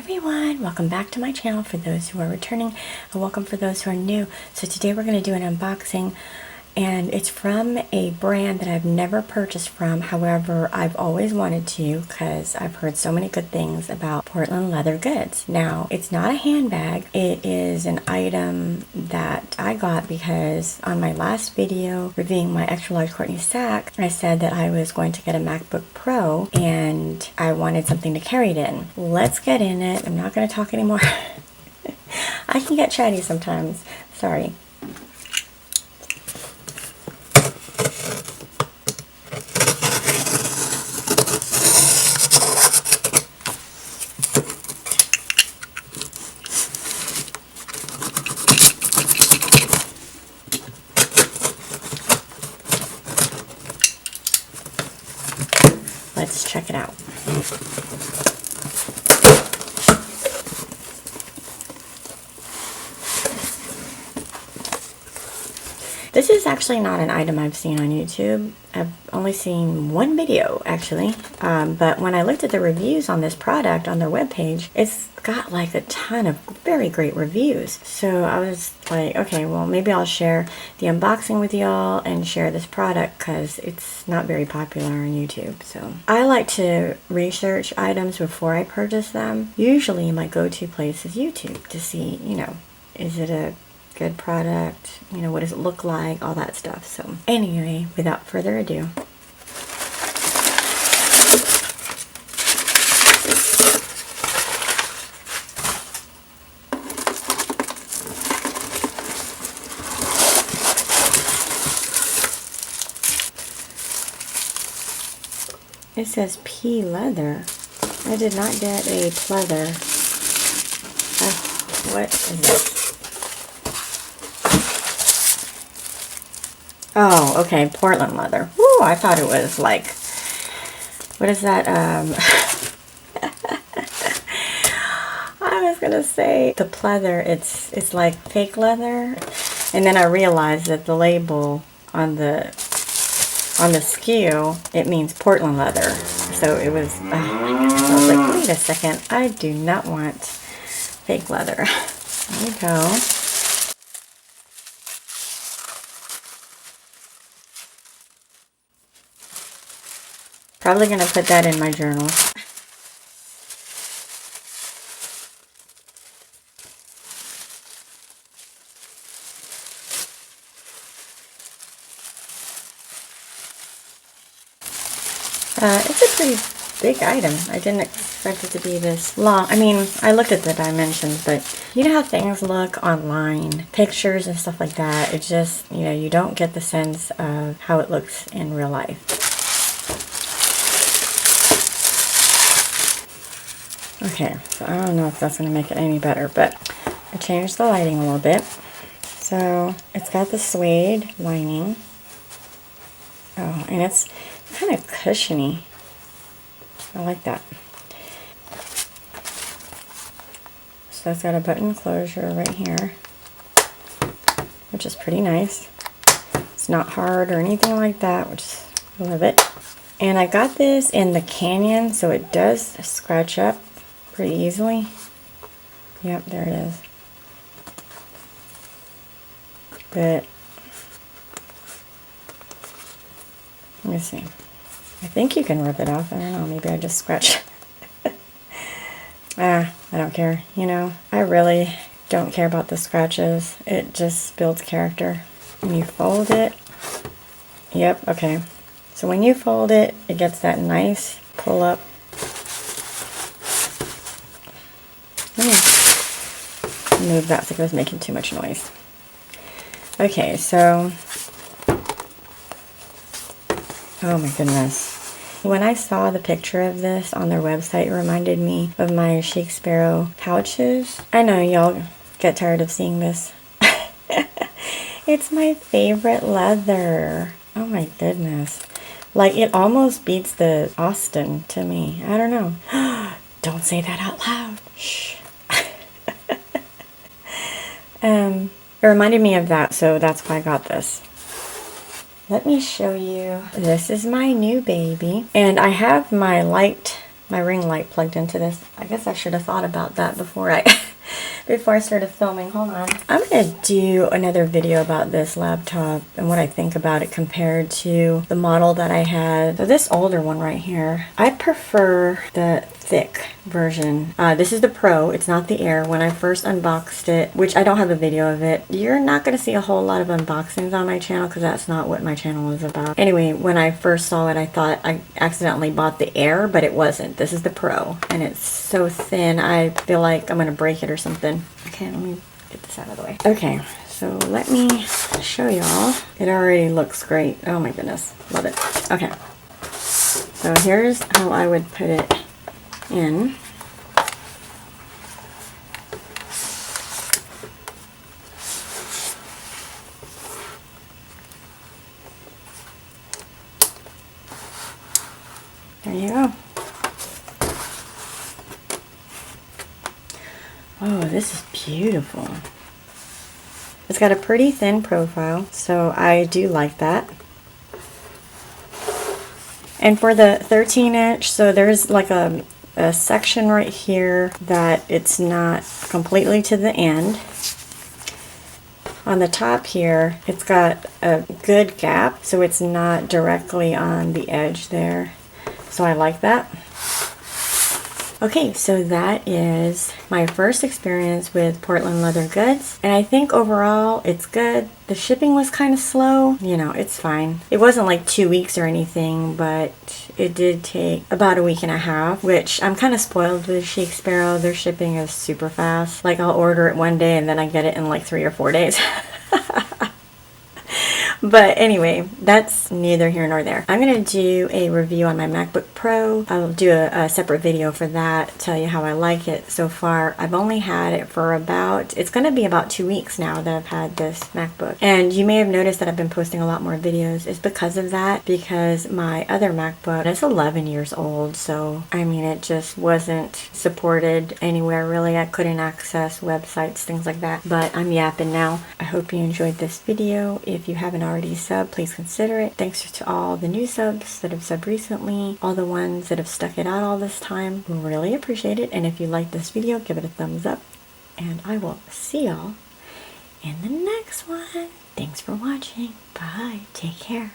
everyone, welcome back to my channel for those who are returning and welcome for those who are new. So today we're going to do an unboxing and it's from a brand that I've never purchased from. However, I've always wanted to because I've heard so many good things about Portland leather goods. Now, it's not a handbag. It is an item that I got because on my last video reviewing my extra large Courtney sack, I said that I was going to get a MacBook Pro and I wanted something to carry it in. Let's get in it. I'm not going to talk anymore. I can get chatty sometimes. Sorry. Let's check it out. This is actually not an item I've seen on YouTube. I've only seen one video actually, but when I looked at the reviews on this product on their webpage, it's got like a ton of very great reviews. So I was like, okay, well maybe I'll share the unboxing with y'all and share this product because it's not very popular on YouTube. So I like to research items before I purchase them. Usually my go-to place is YouTube to see, you know, is it a good product, you know, what does it look like, all that stuff. So anyway, without further ado, it says P leather. I did not get a pleather. What is this? Oh, okay, Portland leather. Woo, I thought it was like, what is that? I was gonna say the pleather. It's like fake leather, and then I realized that the label on the SKU it means Portland leather. So it was. Oh my gosh! I was like, wait a second, I do not want fake leather. There we go. Probably going to put that in my journal. It's a pretty big item. I didn't expect it to be this long. I mean, I looked at the dimensions, but you know how things look online, pictures and stuff like that. It just, you know, you don't get the sense of how it looks in real life. Okay, so I don't know if that's going to make it any better, but I changed the lighting a little bit. So it's got the suede lining. Oh, and it's kind of cushiony. I like that. So it's got a button closure right here, which is pretty nice. It's not hard or anything like that, which I love it. And I got this in the Canyon, so it does scratch up pretty easily. Yep, there it is. But let me see. I think you can rip it off. I don't know. Maybe I just scratched. I don't care. You know, I really don't care about the scratches. It just builds character. When you fold it, yep, okay. So when you fold it, it gets that nice pull up. Let me move that so it was making too much noise. Okay, so, oh my goodness. When I saw the picture of this on their website, it reminded me of my Chic Sparrow pouches. I know y'all get tired of seeing this. It's my favorite leather. Oh my goodness. Like, it almost beats the Austin to me. I don't know. Don't say that out loud. Shh. It reminded me of that, so that's why I got this. Let me show you. This is my new baby. And I have my light my ring light plugged into this. I guess I should have thought about that before I before I started filming. Hold on. I'm going to do another video about this laptop and what I think about it compared to the model that I had. So this older one right here, I prefer the thick version. This is the Pro, it's not the Air. When I first unboxed it, which I don't have a video of it, you're not going to see a whole lot of unboxings on my channel because that's not what my channel is about. Anyway, when I first saw it, I thought I accidentally bought the Air, but it wasn't. This is the Pro, and it's so thin, I feel like I'm going to break it or something. Okay, let me get this out of the way. Okay, so let me show y'all. It already looks great. Oh my goodness, love it. Okay, so here's how I would put it in. There you go. Oh, this is beautiful. It's got a pretty thin profile, so I do like that. And for the 13-inch, so there's like a section right here that it's not completely to the end. On the top here, it's got a good gap, so it's not directly on the edge there. So I like that. Okay, so that is my first experience with Portland leather goods, and I think overall it's good. The shipping was kind of slow, you know, it's fine. It wasn't like 2 weeks or anything, but it did take about a week and a half, which I'm kind of spoiled with Chic Sparrow. Their shipping is super fast. Like, I'll order it one day and then I get it in like 3 or 4 days. But anyway, that's neither here nor there. I'm going to do a review on my MacBook Pro. I'll do a separate video for that, tell you how I like it so far. I've only had it for about, it's going to be about 2 weeks now that I've had this MacBook. And you may have noticed that I've been posting a lot more videos. It's because of that, because my other MacBook is 11 years old. So, I mean, it just wasn't supported anywhere really. I couldn't access websites, things like that. But I'm yapping now. I hope you enjoyed this video. If you haven't already subbed, please consider it. Thanks to all the new subs that have subbed recently, all the ones that have stuck it out all this time. Really appreciate it. And if you like this video, give it a thumbs up. And I will see y'all in the next one. Thanks for watching. Bye. Take care.